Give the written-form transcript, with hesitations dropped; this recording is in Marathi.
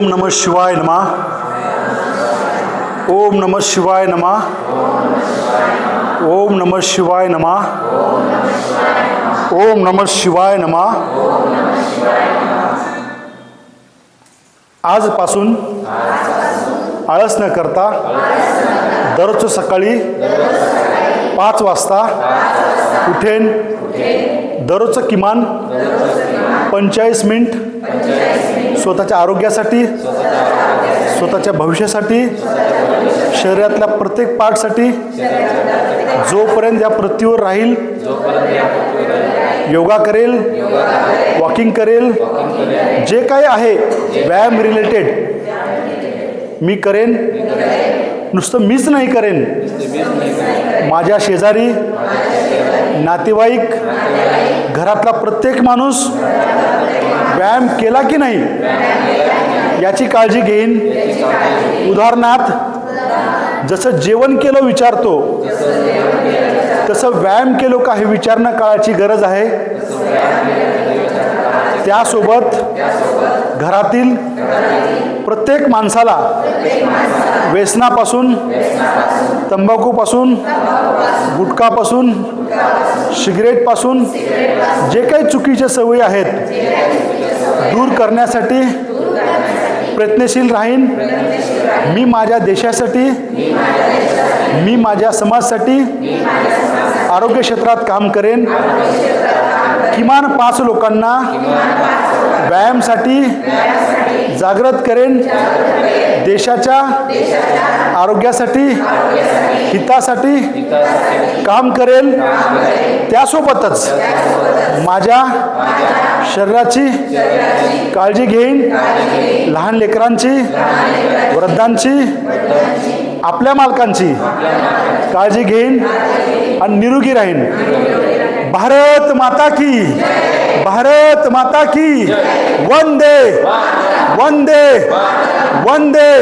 ओम नमः शिवाय नमः। ओम नमः शिवाय नमः। ओम नमः शिवाय नमः। ओम नमः शिवाय नमः। आजपासून आळस न करता दररोज सकाळी 5 वाजता उठेन। दररोज किमान 45 मिनिट स्वतःच्या आरोग्यासाठी, स्वतःच्या भविष्यासाठी, शरीरातल्या प्रत्येक पार्टसाठी, जोपर्यंत या पृथ्वीवर राहील योगा करेल, वॉकिंग करेल, जे काही आहे व्यायाम रिलेटेड मी करेन। नुसतं मीच नाही करेन, माझ्या शेजारी, नातेवाईक, घरातला प्रत्येक माणूस व्यायाम केला की नाही याची काळजी घेईन। उदाहरणार्थ जसं जेवण केलं विचारतो तसं व्यायाम केलो का हे विचारणं काळाची गरज आहे। त्यासोबत घरातील प्रत्येक माणसाला व्यसनापासून, तंबाखूपासून, गुटखापासून, सिगरेटपासून जे काही चुकीच्या सवयी आहेत दूर करण्यासाठी प्रयत्नशील राहीन। मी माझ्या देशासाठी, मी माझ्या समाजासाठी आरोग्य क्षेत्रात काम करेन। किमान 5 लोकांना व्यायामासाठी जागृत करेन। देशाच्या आरोग्यासाठी, हितासाठी काम करेल। त्यासोबतच माझ्या शरीराची काळजी घेईन, लहान लेकरांची, वृद्धांची, आपल्या मालकांची काळजी घेईन आणि निरोगी राहीन। भारत माता की, भारत माता की, वंदे वंदे वंदे।